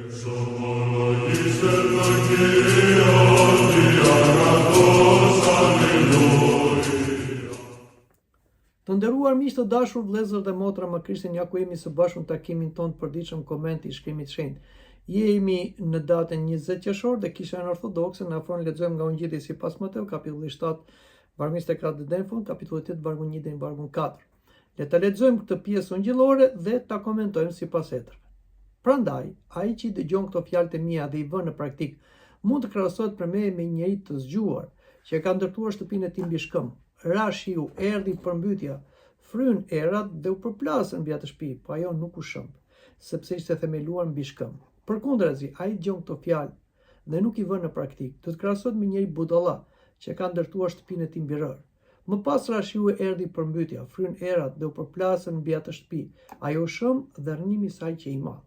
Të nderuar miq të dashur, vëllezër dhe motra, më Krishtin, ja ku jemi së bashku në takimin tonë të përditshëm koment i shkrimit shenjtë. Jemi në datën 20 qershor dhe Kishën Ortodokse na ofron lexojmë nga Ungjilli sipas Mateu, kapitulli 7, vargu 24 deri në fund, kapitulli 8, vargu 1 deri në vargun 4. Le ta lexojmë këtë pjesë ungjillore dhe ta komentojmë sipas hetërve. Prandaj, ai që dëgjon këto fjalë të mia dhe i vën në praktik, mund të krahasohet për me njëri të zgjuar që ka ndërtuar shtëpinë e tij mbi shkëmbë. Ra shiu, erdhi përmbytja, fryn erat dhe u përplasën mbi atë shtëpi, po ajo nuk u shëmb, sepse ishte themeluar mbi shkëmbë. Përkundrazi, ai dëgjon këto fjalë dhe nuk i vën në praktik, do të krahasohet me njëri budalla që ka ndërtuar shtëpinë e tij mbi rër. Më pas ra shiu erdhi përmbytja, fryn erat dhe u përplasën mbi atë shtëpi, ajo u shëmb dhe rënimi i saj që i madh.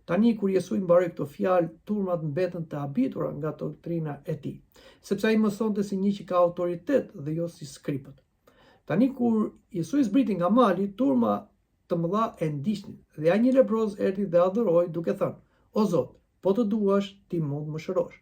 Tani kur Jesu i mbaroi këto fjalë, turmat mbetën të habitura nga doktrina e tij, sepse ai mësonte si një që ka autoritet dhe jo si skripët. Tani kur Jesu i zbriti nga mali, turma të mëdha e ndiqnin dhe ai një lebroz erdhi dhe adhuroi duke thënë: "O Zot, po të duash, ti mund më shërosh."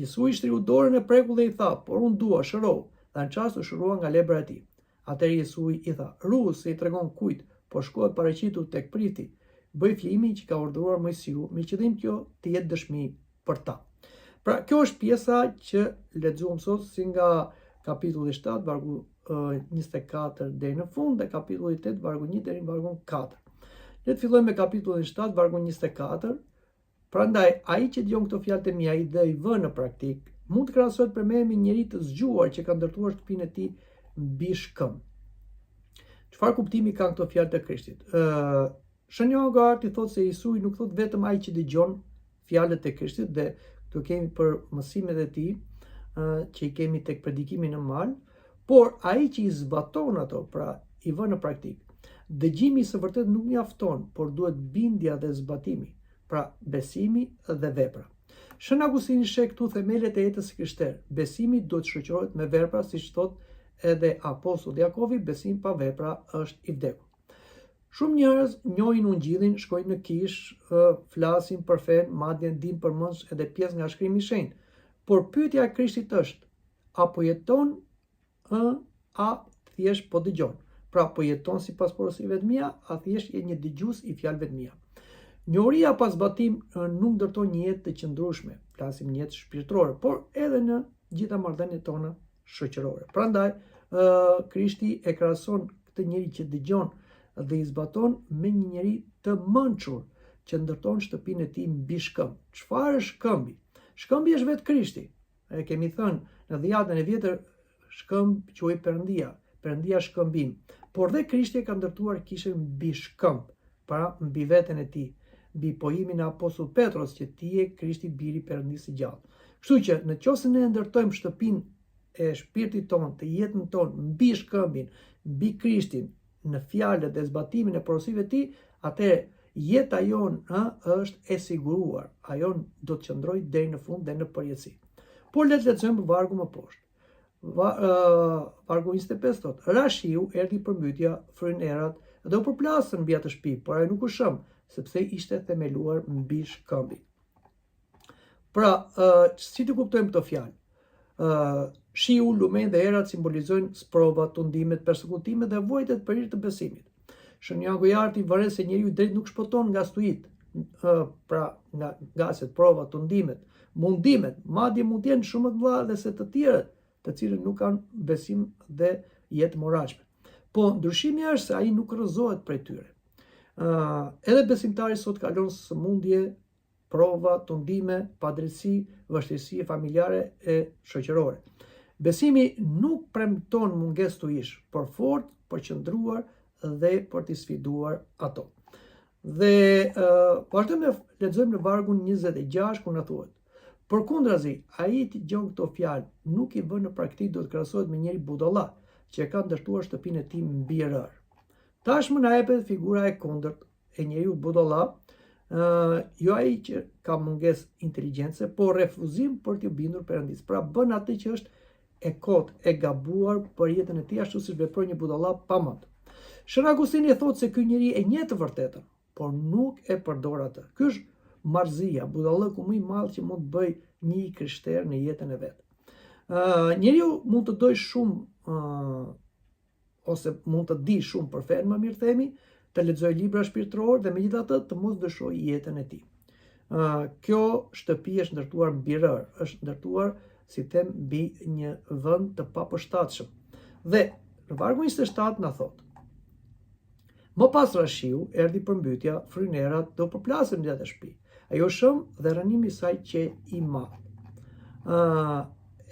Jesu i shtriu dorën e prekull dhe i tha: "Por unë dua, shëro." Dhe në çast u shërua nga lebra e tij. Atëherë Jesu i tha: "Ru se i tregon kujt, por shko e paraqitu tek prifti. Bëj flimin që ka urdhëruar Mojsiu, me qëllim kjo të jetë dëshmi për ta." Pra, kjo është pjesa që lexuam sot si nga kapitulli 7, vargu 24 deri në fund dhe kapitulli 8, vargu 1 deri në vargun 4. Le të fillojmë me kapitullin 7, vargu 24. Prandaj, ai që dëgjon këto fjalë të mia dhe i vën në praktik, mund të krahasohet për me njëri të zgjuar që ka ndërtuar shtëpinë e tij mbi shkëmbë. Çfarë kuptimi kanë këto fjalë të Krishtit? Shënjau Garti thotë se Jesu nuk thotë vetëm ai që dëgjon fjalët e Krishtit, dhe këtu kemi për mësimet e tij që i kemi tek predikimi në mal, por ai që i zbaton ato, pra i vën në praktik. Dëgjimi së vërtet nuk mjafton, por duhet bindja dhe zbatimi, pra besimi dhe vepra. Shën Agustini sheh këtu themelet e jetës së krishterë. Besimi duhet shoqërohet me vepra, siç thotë edhe apostulli Jakovi, besim pa vepra është i vdekur. Shumë njerëz njohin Ungjillin, shkojnë në kish, flasin për fen, madje ndin përmendsh edhe pjesë nga Shkrimi i Shenjtë. Por pyetja e Krishtit është: apo jeton a thjesht po dëgjon? Pra, po jeton sipas porosive të mia, a thjesht je një dëgjues i fjalëve të mia? Njohuria pas zbatim nuk ndërton një jetë të qëndrueshme, flasim një jetë shpirtërore, por edhe në gjitha marrëdhëniet tona shoqërore. Prandaj, Krishti e krahason këtë njeri që dëgjon dhe i zbaton me një njeri të mençur që ndërton shtëpinë e tij mbi shkëmbë. Çfarë është shkëmbi? Shkëmbi është vetë Krishti. E kemi thënë në dhjetën e vjetër, shkëmb quhej Perëndia, Perëndia shkëmbim. Por dhe Krishti e ka ndërtuar kishën mbi shkëmbë, pra mbi veten e tij, mbi pohimin e apostull Petros që ti je Krishti, biri i Perëndisë së gjallë. Kështu që nëse ne ndërtojmë shtëpinë e shpirtit tonë, të jetën tonë mbi shkëmbin, mbi Krishtin, në fjalët dhe zbatimin e porosive të tij, atëherë jeta jonë është e siguruar. Ajo do të qëndrojë deri në fund dhe në përjetësi. Por le të lexojmë vargu më poshtë. Vargu 25 thotë: "Ra shiu, erdhi përmbytja, fryn erat dhe u përplasën mbi atë shtëpi, por ai nuk u shëmb, sepse ishte themeluar mbi shkëmbin." Pra, si të kuptojmë këto fjalë? Shiu, lumeni dhe erat simbolizojnë sprovat, tundimet, persekutimet dhe vuajtjet për hir të besimit. Shënjangu i arti vëre se njeriu i drejt nuk shpëton nga stuit, pra nga gaset, provat, tundimet, mundimet, madje mund të jenë shumë të mëdha dhe se të tjerët, të cilët nuk kanë besim dhe jetë moralshme. Po ndryshimi është se ai nuk rrëzohet prej tyre. Edhe besimtari sot kalon sëmundje, prova, tundime, padrejtësi, vështirësi familjare e shoqërore. Besimi nuk premton mungesë tuish, por fort për qëndruar dhe për të sfiduar ato. Dhe vazhdojmë lexojmë në vargun 26 ku na thuhet: "Përkundrazi, ai që dëgjon këto fjalë nuk i vën në praktik, do të krahasohet me njëri budalla që ka ndërtuar shtëpinë e tij mbi rër." Tashmë na jepet figura e kundërt e njeriu budalla, jo ai që ka mungesë inteligjence, por refuzim për të bindur Perëndisë. Pra bën atë që është e kotë, e gabuar për jetën e tij, ashtu siç vepron një budalla pa mend. Shën Agustini thotë se ky njeri e njeh të vërtetën, por nuk e përdor atë. Ky është marrëzia, budallëku më i madh që mund të bëj një krishter në jetën e vet. Njeriu mund të doj shumë ose mund të di shumë për fen, më mirë themi, të lexoj libra shpirtëror dhe megjithatë të mos dëshoj jetën e tij. Kjo shtëpi është ndërtuar mbi rër, është ndërtuar, si them, mbi një vend të papërshtatshëm. Dhe në vargu 27 na thot: Më pas rashiu erdhi përmbytja, frynerat do përplasën në atë shtëpi. Ajo shëm dhe rënimi i saj që i madh.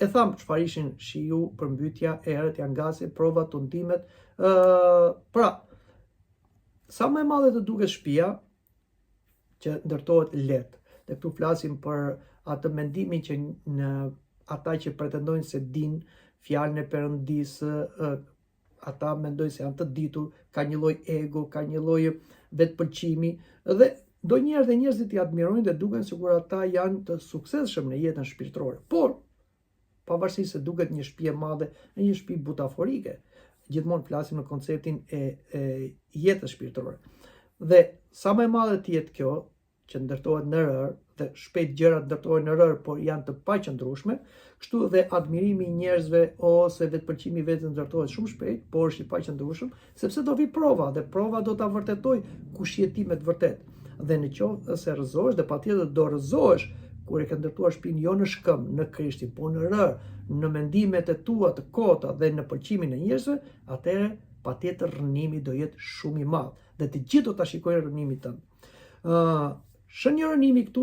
E tham çfarë ishin shiu, përmbytja, erët, jangasi, provat, tundimet. Pra, sa më e madhe të duket shtëpia që ndërtohet lehtë. Dhe këtu flasim për atë mendimin që në ata që pretendojnë se din fjalën e Perëndisë, ata mendojnë se janë të ditur, ka një lloj ego, ka një lloj vetpëlqimi dhe ndonjëherë dhe njerëzit i admirojnë dhe duken sikur ata janë të suksesshëm në jetën shpirtërore. Por pavarësisht se duket një shtëpi e madhe, është një shtëpi butaforike. Gjithmonë flasim në konceptin e jetës shpirtërore. Dhe sa më e madhe të jetë kjo, që ndërtohet në rër, dhe shpejt gjërat ndërtohen në rër, por janë të paqëndrueshme, kështu dhe admirimi i njerëzve ose vetpëlqimi i vetes ndërtohet shumë shpejt, por është i paqëndrueshëm, sepse do vi prova dhe prova do ta vërtetoj kush je ti me të vërtetë. Dhe në qoftë se rrëzohesh, dhe patjetër do rrëzohesh kur e ke ndërtuar shtëpinë jo në shkëm, në Krishtin, po në rër, në mendimet e tua të kota dhe në pëlqimin e njerëzve, atëherë patjetër rënimi do jetë shumë i madh dhe të gjithë do ta shikojnë rënimin tënd. Shënjë rënimi këtu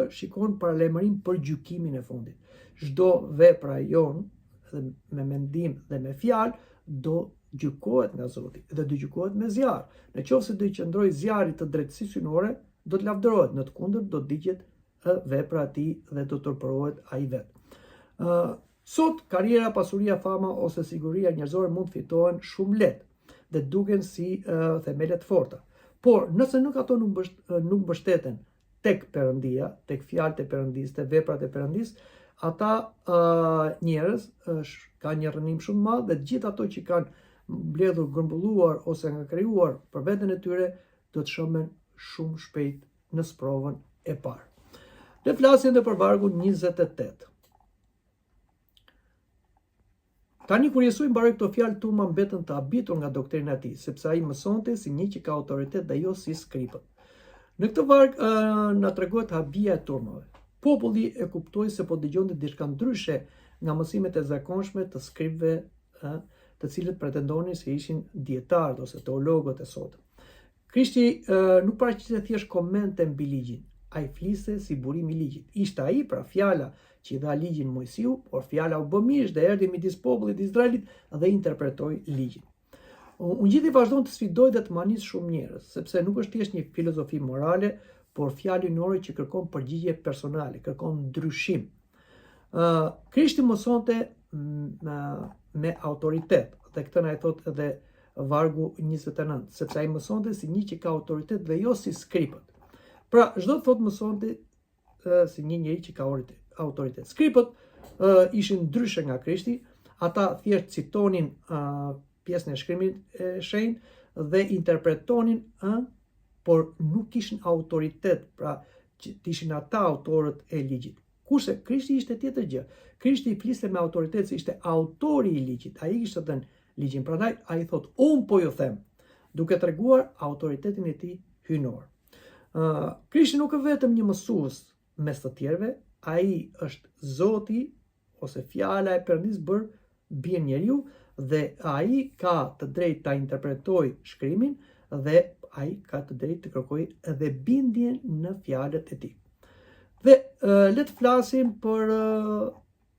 shikon paralajmërim për gjykimin e fundit. Çdo vepra jon dhe me mendim dhe me fjalë do gjykohet nga Zoti dhe do gjykohet me zjarr. Në qoftë se do i qëndroj zjarri të drejtësisë synore, do të lavdërohet, në të kundërt do digjet vepra e tij dhe do turpërohet ai vet. Sot karriera, pasuria, fama ose siguria njerëzore mund të fitohen shumë lehtë dhe duken si themele të forta. Por nëse nuk ato nuk mbështeten tek Perëndia, tek fjalët e Perëndisë, tek veprat e Perëndisë, ata njerëz kanë një rënim shumë të madh dhe gjithë ato që kanë mbledhur, grumbulluar ose nga krijuar për veten e tyre do të shëmben shumë shpejt në sprovën e parë. Ne flasim edhe për vargun 28. Tani kur Jesu i mbaroi këto fjalë, turma mbetën të habitur nga doktrina e tij, sepse ai mësonte si një që ka autoritet dhe jo si skripët. Në këtë varg na tregohet habia e turmave. Populli e kuptoi se po dëgjonte diçka ndryshe nga mësimet e zakonshme të skripëve, të cilët pretendonin se ishin dietarë ose teologët e sotëm. Krishti nuk paraqiste thjesht komente mbi ligjin, ai fliste si burim i ligjit. Ishte ai pra fjala që i dha ligjin Mojsiu, por fjala u bë mish dhe erdhi midis popullit izraelit dhe interpretoi ligjin. Unë gjithë vazhdon të sfidoj dhe të manis shumë njerëz, sepse nuk është thjesht një filozofi morale, por fjalë ynore që kërkon përgjigje personale, kërkon ndryshim. Krishti mësonte me autoritet, dhe këtë na e thot edhe vargu 29, sepse ai mësonte si një që ka autoritet dhe jo si skripët. Pra, çdo thot mësonte si një njeri që ka autoritet. Skripët ishin ndryshe nga Krishti, ata thjesht citonin pjesën e shkrimit e shenjtë dhe interpretonin, por nuk kishin autoritet, pra që ishin ata autorët e ligjit. Kurse Krishti ishte tjetër gjë. Krishti fliste me autoritet se ishte autori i ligjit. Ai kishte dhënë ligjin. Prandaj ai thot, unë po ju them, duke treguar autoritetin e tij hyjnor. Krishti nuk është vetëm një mësues mes të tjerëve, ai është Zoti ose fjala e Perëndisë bërë bie njeriu dhe ai ka të drejtë ta interpretojë shkrimin dhe ai ka të drejtë të kërkojë edhe bindjen në fjalët e tij. Dhe le të flasim për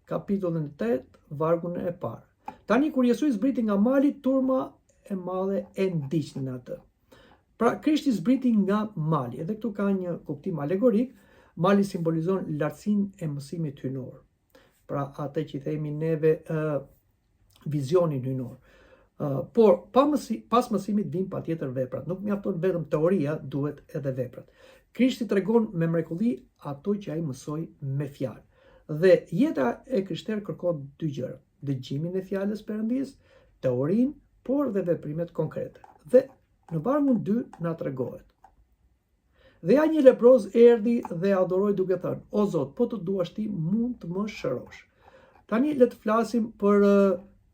kapitullin 8, vargun e parë. Tani kur Jesu zbriti nga mali, turma e madhe e ndiqnin atë. Pra Krishti zbriti nga mali, edhe këtu ka një kuptim alegorik. Mali simbolizon lartësinë e mësimit hyjnor. Pra atë që themi neve vizionin hyjnor. Por pas mësimit vijnë patjetër veprat. Nuk mjafton vetëm teoria, duhet edhe veprat. Krishti tregon me mrekulli ato që ai mësoi me fjalë. Dhe jeta e krishterë kërkon dy gjëra: dëgjimin e fjalës Perëndisë, teorinë, por dhe veprimet konkrete. Dhe në vargun 2 na tregohet: Dhe ja një lebroz erdhi dhe adhuroi duke thënë: "O Zot, po të duash ti mund të më shërosh." Tani le të flasim për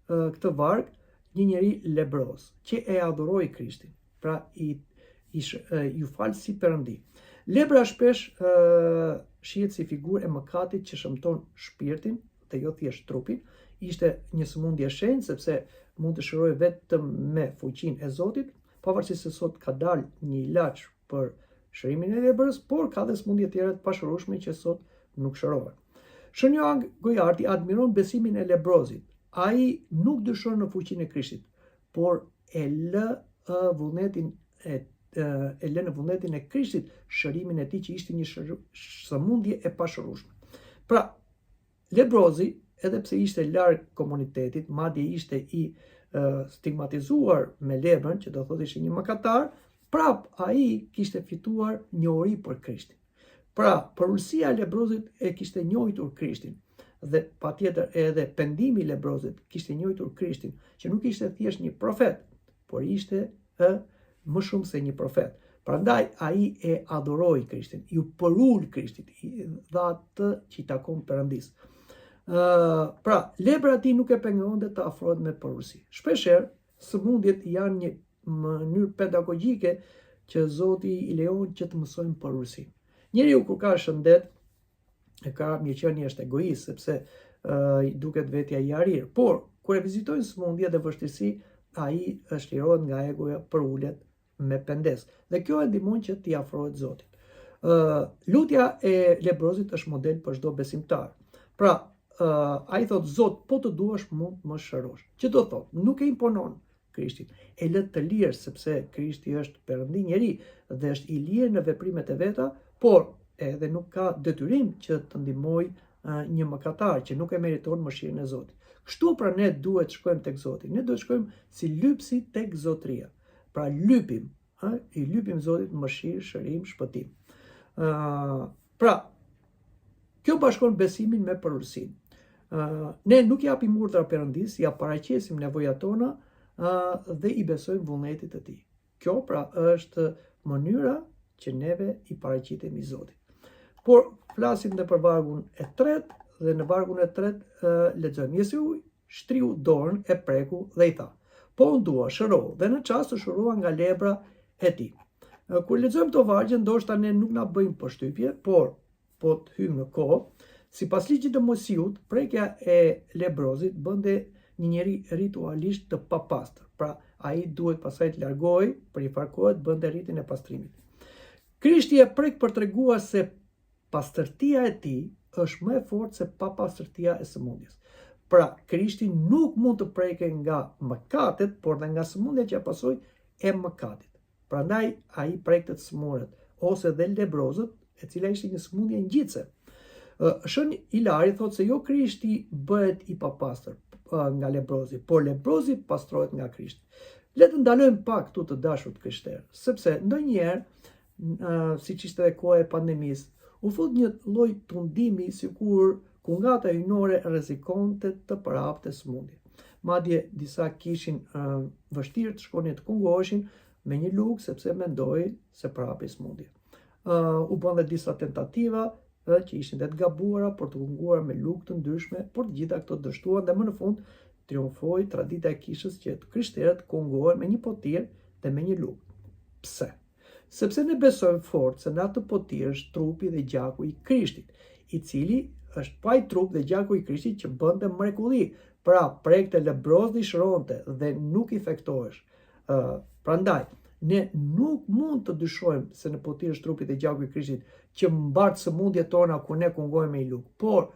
këtë varg, një njeri lebroz që e adhuroi Krishtin, pra ju fal si perëndi. Lebra shpesh shihet si figurë e mëkatit që shëmton shpirtin dhe jo thjesht trupin. Ishte një sëmundje shenjtë sepse mund të shërojë vetëm me fuqinë e Zotit, pavarësisht se sot ka dalë një ilaç për shërimin e lebrës, por ka dhe sëmundje tjera të pashërueshme që sot nuk shërohen. Shën Joan Gojarti admiron besimin e lebrozit. Ai nuk dyshon në fuqinë e Krishtit, por e lë në vullnetin e Krishtit shërimin e tij që ishte një sëmundje e pashërueshme. Pra, lebrozi, edhe pse ishte larg komunitetit, madje ishte i stigmatizuar me lebrën, që do thotë ishte një mëkatar, prap ai kishte fituar njohuri për Krishtin. Pra, përulësia e lebrozit e kishte njohitur Krishtin, dhe patjetër edhe pendimi i lebrozit kishte njohitur Krishtin, që nuk ishte thjesht një profet, por ishte më shumë se një profet. Prandaj ai e adhuroi Krishtin, ju përul Krishtit, dha atë që i takon Perëndis. Pra, lebra ti nuk e pengonte të afrohet me përulësi. Shpeshherë sëmundjet janë një mënyrë pedagogjike që Zoti i lejon që të mësojmë përulësi. Njeriu kur ka shëndet, ka mirëqenie, është egoist, sepse duket vetja i arir. Por, kur e vizitojnë sëmundje dhe vështirësi, ai është lirohet nga egoja, përulet me pendes. Dhe kjo e ndihmon që t'i afrohet Zotit. Lutja e lebrozit është model për çdo besimtar. Pra, ai thot: Zot, po të duash mund më shërosh. Që do thot? Nuk e imponon Krishtin, e lë të lirë, sepse Krishti është perëndi njeri dhe është i lirë në veprimet e veta, por edhe nuk ka detyrim që të ndihmoj një mëkatar që nuk e meriton mëshirën e Zotit. Kështu pra ne duhet të shkojmë tek Zoti. Ne duhet të shkojmë si lypsi tek zotëria. Pra i lypim Zotit mëshirë, shërim, shpëtim. Pra, kjo bashkon besimin me përulësinë. Ne nuk japim urdhra Perëndis, ja paraqesim nevojat tona dhe i besojmë vullnetit të tij. Kjo pra është mënyra që neve i paraqitemi Zotit. Por flasim edhe për vargun e tretë, dhe në vargun e tretë lexojmë: Jesiu shtriu dorën e preku dhe i tha: Po unë dua, shëro, dhe në çast të shërua nga lebra e tij. Kur lexojmë këto vargje, ndoshta ne nuk na bëjmë përshtypje, por po të hymë në kohë, sipas ligjit të Mojsiut, prekja e lebrozit bënte një njeri ritualisht të papastër. Pra, ai duhet pasaj të largohej për një farë kohe, të bënte ritin e pastrimit. Krishti e prek për treguar se pastërtia e tij është më e fortë se papastërtia e sëmundjes. Pra, Krishti nuk mund të prekej nga mëkatet, por dhe nga sëmundja që pasojë e mëkatit. Prandaj ai prekte të smurët ose dhe lebrozët, e cila ishte një sëmundje ngjitse. Shën Ilari thotë se jo Krishti bëhet i papastër nga lebrozi, por lebrozi pastrohet nga Krishti. Le të ndalojmë pak këtu të dashur krishterë, sepse ndonjëherë, siç ishte edhe koha e pandemisë, u fut një lloj tundimi sikur kungata hyjnore rrezikonte të përhapte sëmundje. Madje disa kishin vështirë të shkonin të kungoheshin me një lugë sepse mendoi se përhapi sëmundje. U bën dhe disa tentativa që ishin dhe të gabuara për të kunguar me lugë të ndryshme, por të gjitha këto dështuan dhe më në fund triumfoi tradita e kishës që të krishterët kungohen me një potirë dhe me një lugë. Pse? Sepse ne besojmë fort se në atë potirë është trupi dhe gjaku i Krishtit, i cili është pa i trup dhe gjaku i Krishtit që bënte mrekulli. Pra, prekte lebroz dhe shëronte dhe nuk i fektohesh. Prandaj, ne nuk mund të dyshojmë se në potirë është trupi dhe gjaku i Krishtit që mbart sëmundjet tona kur ne kungojmë me i lugë. Por,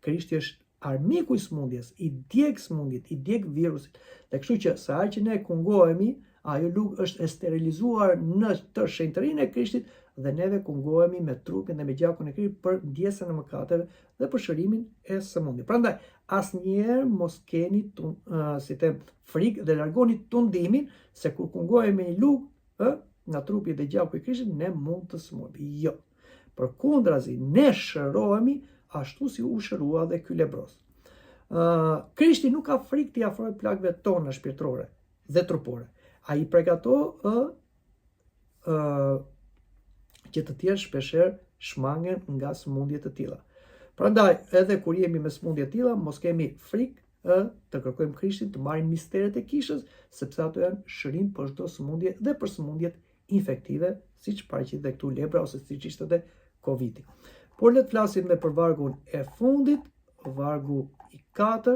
Krishti është armiku i sëmundjes, i djeg sëmundjet, i djeg virusit. Dhe kështu që sa që ne kungohemi, ajo lugë është e sterilizuar në të shenjtërinë e Krishtit dhe neve kungohemi me trupin dhe me gjakun e Krishtit për ndjesën e mëkateve dhe për shërimin e sëmundjes. Prandaj, asnjëherë mos keni frikë dhe largoni tundimin se kur kungohemi me një lugë nga trupi dhe gjaku i Krishtit ne mund të sëmuremi. Jo. Përkundrazi, ne shërohemi ashtu si u shërua dhe ky lebroz. Krishti nuk ka frikë t'i afrojë plagëve tona shpirtërore dhe trupore. Ai prek ato që të tjerë shpeshherë shmangen nga sëmundje të tilla. Prandaj, edhe kur jemi me sëmundje të tilla, mos kemi frikë të kërkojmë Krishtin, të marrim misteret e kishës, sepse ato janë shërim për çdo sëmundje dhe për sëmundjet infektive, siç paraqitet dhe këtu lebra ose siç ishte edhe Covidi. Por le të flasim për vargun e fundit, vargu i 4.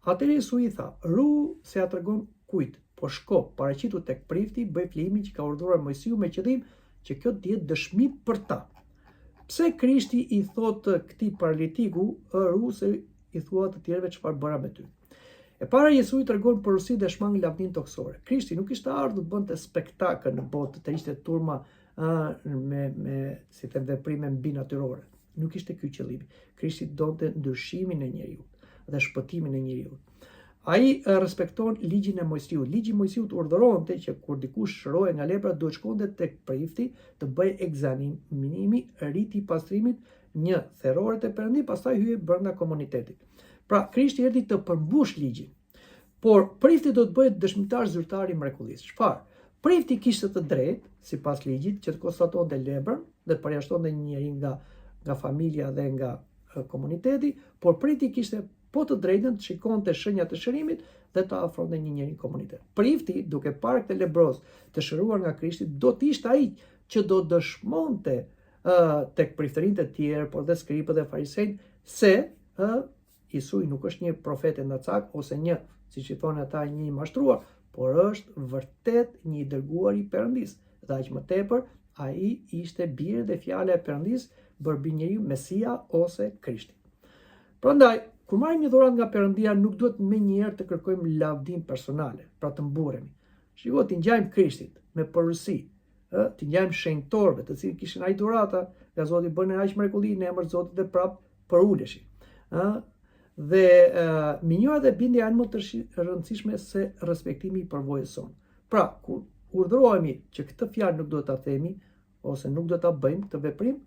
Atëherë Jesu i tha: "Ru se ja tregon kujt, por shko, paraqitu tek prifti, bëj flimin që ka urdhëruar Mojsiu me qëllim që kjo të jetë dëshmi për ta." Pse Krishti i thotë këtij paralitiku, "Ru se i thua të tjerëve çfarë bëra me ty"? E para, Jesu i tregon porosi dhe shmang lavdin toksore. Krishti nuk ishte ardhur të bënte spektakël në botë, të ishte turma me si të veprime mbi natyrore. Nuk ishte ky qëllimi. Krishti donte ndryshimin e njeriut dhe shpëtimin e njeriut. Ai respekton ligjin e Mojsiut. Ligji i Mojsiut urdhëronte që kur dikush shërohej nga lepra, duhet shkonte tek prifti të bëjë ekzaminimi, riti i pastrimit, një therroret e Perëndimit, pastaj hyje brenda komunitetit. Pra, Krishti erdhi të përmbush ligjin. Por prifti do të bëhet dëshmitar zyrtar i mrekullisë. Çfarë? Prifti kishte të drejtë, sipas ligjit, që të konstatonte leprën dhe të përjashtonte një njeri nga familja dhe nga komuniteti, por prifti kishte po të drejtën të shikonte shenjat e shërimit dhe të afronte një njeri në komunitet. Prifti, duke parë këtë lebroz të shëruar nga Krishti, do të ishte ai që do dëshmonte tek priftërinjtë e tjerë, por dhe skripët dhe farisejt, se Jesu nuk është një profet e ndacak ose një, siç i thonë ata, një i mashtruar, por është vërtet një i dërguar i Perëndisë. Dhe aq më tepër, ai ishte biri dhe fjala e Perëndisë bërë njeriu, Mesia ose Krishti. Prandaj, kur marrim një dhuratë nga Perëndia, nuk duhet menjëherë të kërkojmë lavdim personale, pra të mburremi. Shiko, t'i ngjajmë Krishtit me porosi, t'i ngjajmë shenjtorëve, të cilët kishin ai dhurata nga Zoti, bënë aq mrekulli në emër të Zotit dhe prap përuleshin. Dhe minjorat e bindja janë më të rëndësishme se respektimi i përvojës sonë. Pra, kur urdhërohemi që këtë fjalë nuk duhet ta themi ose nuk duhet ta bëjmë këtë veprim,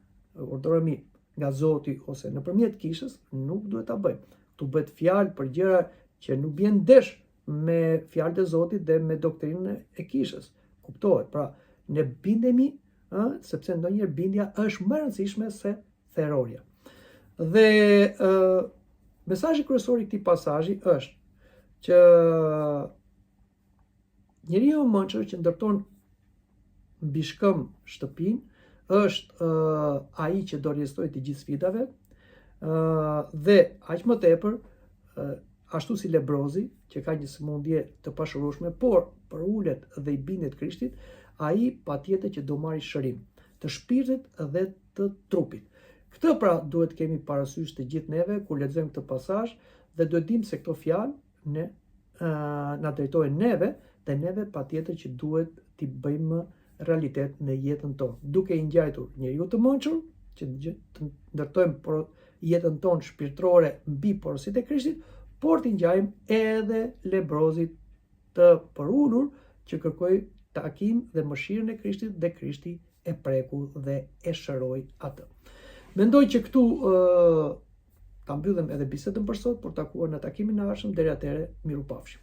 urdhërohemi nga Zoti ose nëpërmjet kishës, nuk duhet ta bëjmë. Tu bëhet fjalë për gjëra që nuk bien ndesh me fjalët e Zotit dhe me doktrinën e kishës. Kuptohet? Pra, ne bindemi, sepse ndonjëherë bindja është më e rëndësishme se therroria. Dhe mesazhi kryesor i këtij pasazhi është që njeriu i mençur që ndërton mbi shkëm shtëpinë është ai që do rrezikojë të gjithë sfidave dhe aq më tepër ashtu si lebrozi që ka një sëmundje të pashurueshme, por për ulet dhe i bindet Krishtit, ai patjetër që do marrë shërim të shpirtit dhe të trupit. Këtë pra duhet kemi parasysh të gjithë neve kur lexojmë këtë pasazh dhe duhet dimë se këto fjalë na drejtojnë neve dhe neve patjetër që duhet t'i bëjmë realitet në jetën tonë, duke i ngjajtur njeriu të mençur, që të ndërtojmë jetën tonë shpirtërore mbi porositë e Krishtit, por t'i ngjajmë edhe lebrozit të përulur që kërkoi takim dhe mëshirën e Krishtit dhe Krishti e preku dhe e shëroi atë. Mendoj që këtu ta mbyllim edhe bisedën për sot, por takuar në takimin e ardhshëm. Deri atëherë, mirupafshim.